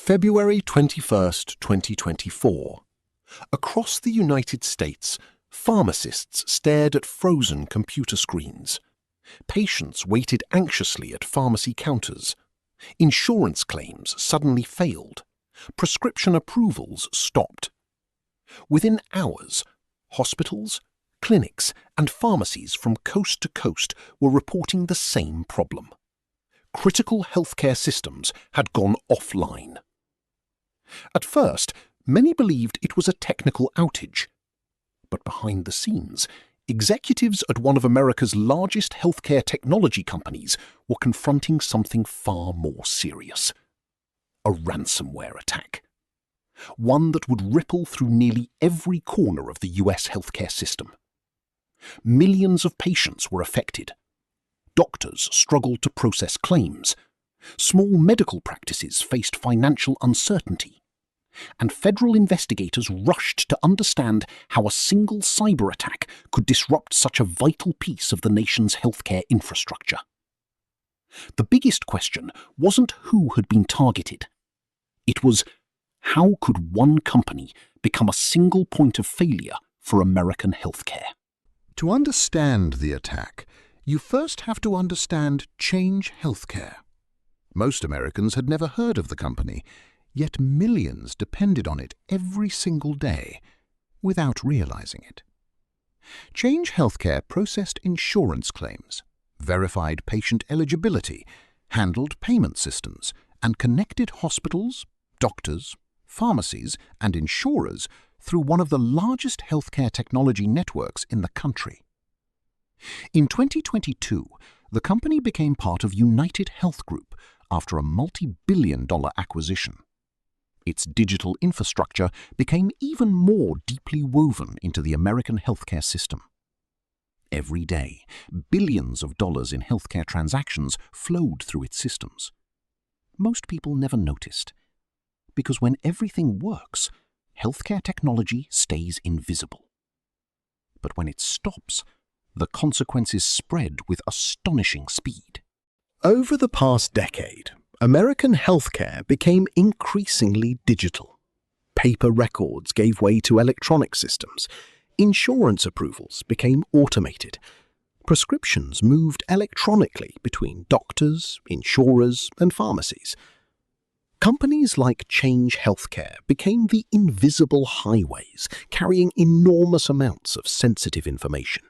February 21st, 2024. Across the United States, pharmacists stared at frozen computer screens. Patients waited anxiously at pharmacy counters. Insurance claims suddenly failed. Prescription approvals stopped. Within hours, hospitals, clinics, and pharmacies from coast to coast were reporting the same problem. Critical healthcare systems had gone offline. At first, many believed it was a technical outage. But behind the scenes, executives at one of America's largest healthcare technology companies were confronting something far more serious: a ransomware attack. One that would ripple through nearly every corner of the US healthcare system. Millions of patients were affected. Doctors struggled to process claims. Small medical practices faced financial uncertainty. And federal investigators rushed to understand how a single cyber attack could disrupt such a vital piece of the nation's healthcare infrastructure. The biggest question wasn't who had been targeted. It was, how could one company become a single point of failure for American healthcare? To understand the attack, you first have to understand Change Healthcare. Most Americans had never heard of the company, yet millions depended on it every single day, without realizing it. Change Healthcare processed insurance claims, verified patient eligibility, handled payment systems, and connected hospitals, doctors, pharmacies, and insurers through one of the largest healthcare technology networks in the country. In 2022, the company became part of United Health Group after a multi-billion-dollar acquisition. Its digital infrastructure became even more deeply woven into the American healthcare system. Every day, billions of dollars in healthcare transactions flowed through its systems. Most people never noticed, because when everything works, healthcare technology stays invisible. But when it stops, the consequences spread with astonishing speed. Over the past decade, American healthcare became increasingly digital. Paper records gave way to electronic systems. Insurance approvals became automated. Prescriptions moved electronically between doctors, insurers, and pharmacies. Companies like Change Healthcare became the invisible highways carrying enormous amounts of sensitive information.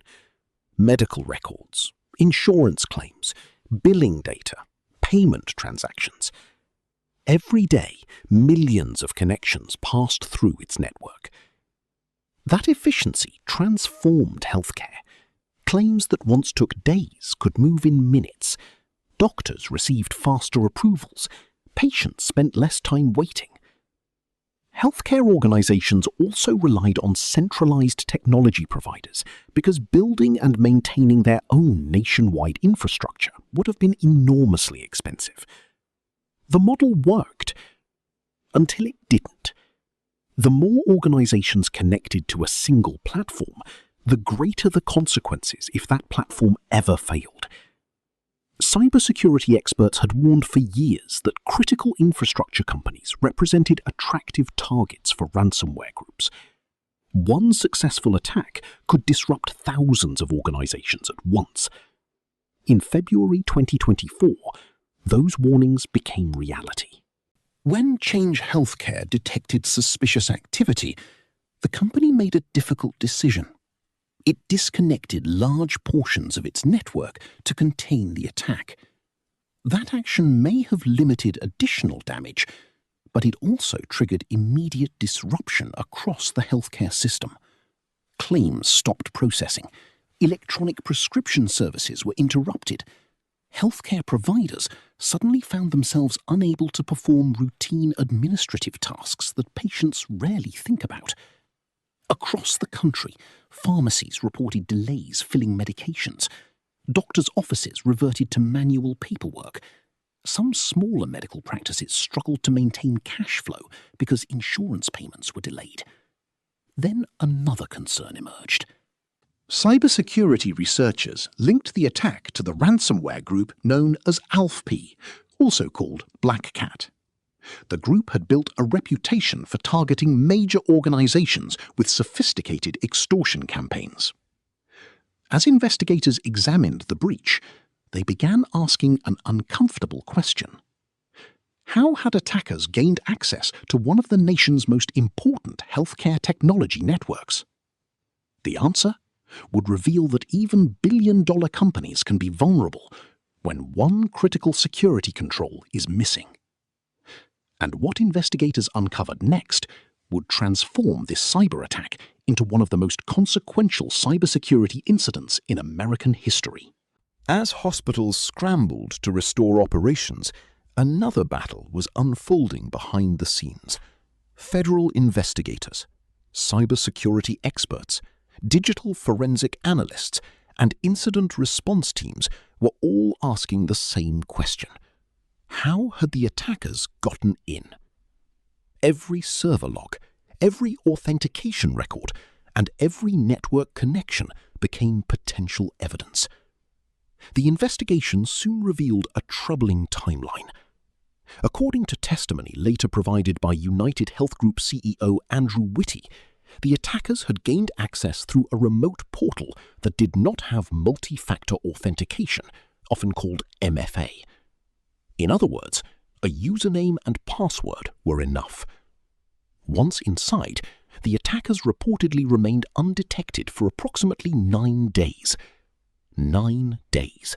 Medical records, insurance claims, billing data, payment transactions. Every day, millions of connections passed through its network. That efficiency transformed healthcare. Claims that once took days could move in minutes. Doctors received faster approvals. Patients spent less time waiting. Healthcare organizations also relied on centralized technology providers because building and maintaining their own nationwide infrastructure would have been enormously expensive. The model worked until it didn't. The more organizations connected to a single platform, the greater the consequences if that platform ever failed. Cybersecurity experts had warned for years that critical infrastructure companies represented attractive targets for ransomware groups. One successful attack could disrupt thousands of organizations at once. In February 2024, those warnings became reality. When Change Healthcare detected suspicious activity, the company made a difficult decision. It disconnected large portions of its network to contain the attack. That action may have limited additional damage, but it also triggered immediate disruption across the healthcare system. Claims stopped processing. Electronic prescription services were interrupted. Healthcare providers suddenly found themselves unable to perform routine administrative tasks that patients rarely think about. Across the country, pharmacies reported delays filling medications. Doctors' offices reverted to manual paperwork. Some smaller medical practices struggled to maintain cash flow because insurance payments were delayed. Then another concern emerged. Cybersecurity researchers linked the attack to the ransomware group known as ALFP, also called Black Cat. The group had built a reputation for targeting major organizations with sophisticated extortion campaigns. As investigators examined the breach, they began asking an uncomfortable question. How had attackers gained access to one of the nation's most important healthcare technology networks? The answer would reveal that even billion-dollar companies can be vulnerable when one critical security control is missing. And what investigators uncovered next would transform this cyber attack into one of the most consequential cybersecurity incidents in American history. As hospitals scrambled to restore operations, another battle was unfolding behind the scenes. Federal investigators, cybersecurity experts, digital forensic analysts, and incident response teams were all asking the same question. How had the attackers gotten in? Every server log, every authentication record, and every network connection became potential evidence. The investigation soon revealed a troubling timeline. According to testimony later provided by United Health Group CEO Andrew Whitty, the attackers had gained access through a remote portal that did not have multi-factor authentication, often called MFA. In other words, a username and password were enough. Once inside, the attackers reportedly remained undetected for approximately 9 days. 9 days.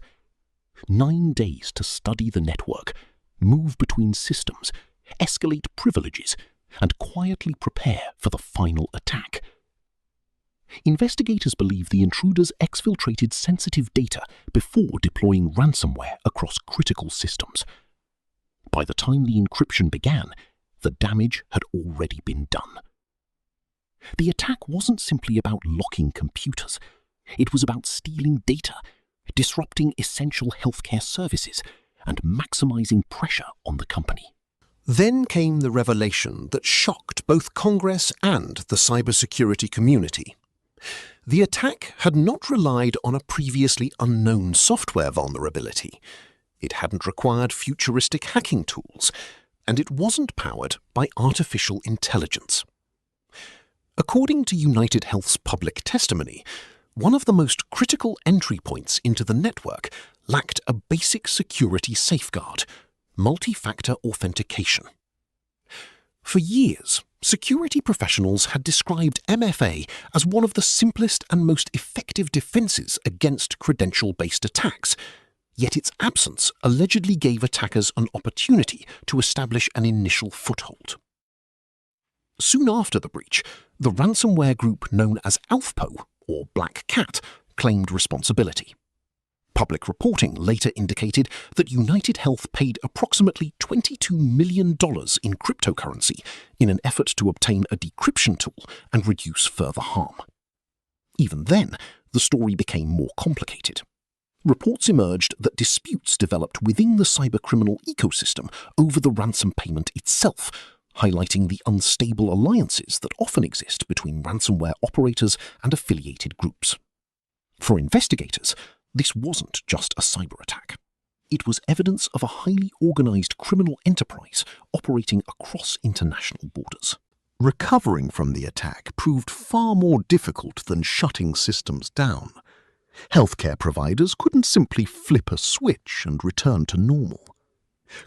9 days to study the network, move between systems, escalate privileges, and quietly prepare for the final attack. Investigators believe the intruders exfiltrated sensitive data before deploying ransomware across critical systems. By the time the encryption began, the damage had already been done. The attack wasn't simply about locking computers. It was about stealing data, disrupting essential healthcare services, and maximizing pressure on the company. Then came the revelation that shocked both Congress and the cybersecurity community. The attack had not relied on a previously unknown software vulnerability. It hadn't required futuristic hacking tools, and it wasn't powered by artificial intelligence. According to United Health's public testimony, one of the most critical entry points into the network lacked a basic security safeguard: multi-factor authentication. For years, security professionals had described MFA as one of the simplest and most effective defenses against credential-based attacks, yet its absence allegedly gave attackers an opportunity to establish an initial foothold. Soon after the breach, the ransomware group known as ALFPO, or Black Cat, claimed responsibility. Public reporting later indicated that United Health paid approximately $22 million in cryptocurrency in an effort to obtain a decryption tool and reduce further harm. Even then, the story became more complicated. Reports emerged that disputes developed within the cybercriminal ecosystem over the ransom payment itself, highlighting the unstable alliances that often exist between ransomware operators and affiliated groups. For investigators, this wasn't just a cyber attack. It was evidence of a highly organized criminal enterprise operating across international borders. Recovering from the attack proved far more difficult than shutting systems down. Healthcare providers couldn't simply flip a switch and return to normal.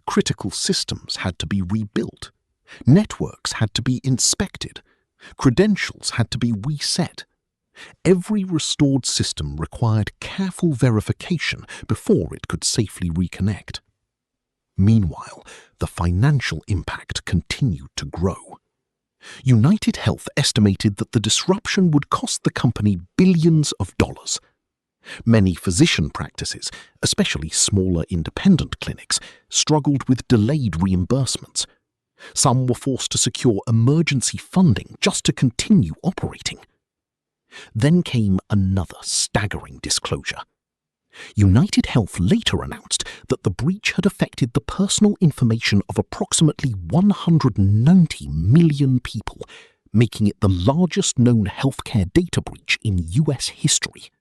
Critical systems had to be rebuilt. Networks had to be inspected. Credentials had to be reset. Every restored system required careful verification before it could safely reconnect. Meanwhile, the financial impact continued to grow. United Health estimated that the disruption would cost the company billions of dollars. Many physician practices, especially smaller independent clinics, struggled with delayed reimbursements. Some were forced to secure emergency funding just to continue operating. Then came another staggering disclosure. United Health later announced that the breach had affected the personal information of approximately 190 million people, making it the largest known healthcare data breach in US history.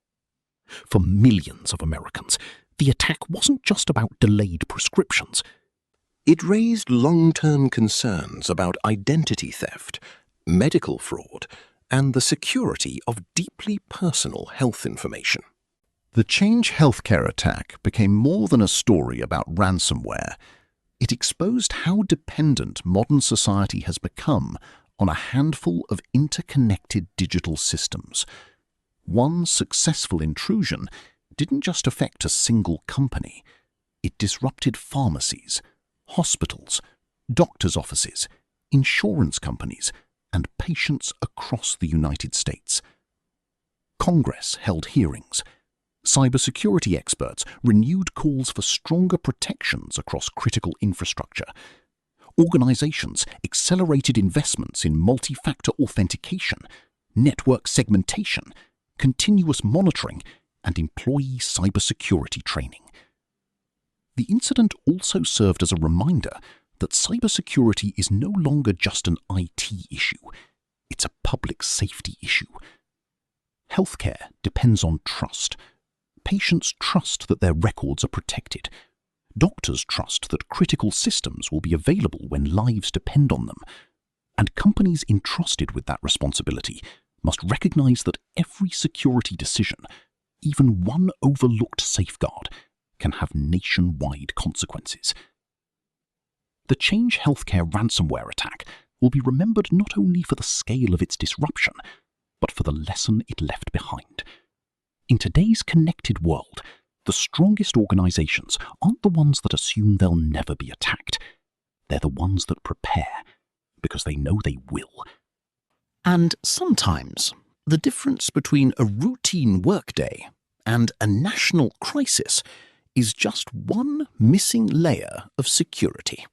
For millions of Americans, the attack wasn't just about delayed prescriptions. It raised long-term concerns about identity theft, medical fraud, and the security of deeply personal health information. The Change Healthcare attack became more than a story about ransomware. It exposed how dependent modern society has become on a handful of interconnected digital systems. One successful intrusion didn't just affect a single company. It disrupted pharmacies, hospitals, doctors' offices, insurance companies, and patients across the United States. Congress held hearings. Cybersecurity experts renewed calls for stronger protections across critical infrastructure. Organizations accelerated investments in multi-factor authentication, network segmentation, continuous monitoring, and employee cybersecurity training. The incident also served as a reminder that cybersecurity is no longer just an IT issue. It's a public safety issue. Healthcare depends on trust. Patients trust that their records are protected. Doctors trust that critical systems will be available when lives depend on them. And companies entrusted with that responsibility must recognize that every security decision, even one overlooked safeguard, can have nationwide consequences. The Change Healthcare ransomware attack will be remembered not only for the scale of its disruption, but for the lesson it left behind. In today's connected world, the strongest organizations aren't the ones that assume they'll never be attacked. They're the ones that prepare, because they know they will. And sometimes, the difference between a routine workday and a national crisis is just one missing layer of security.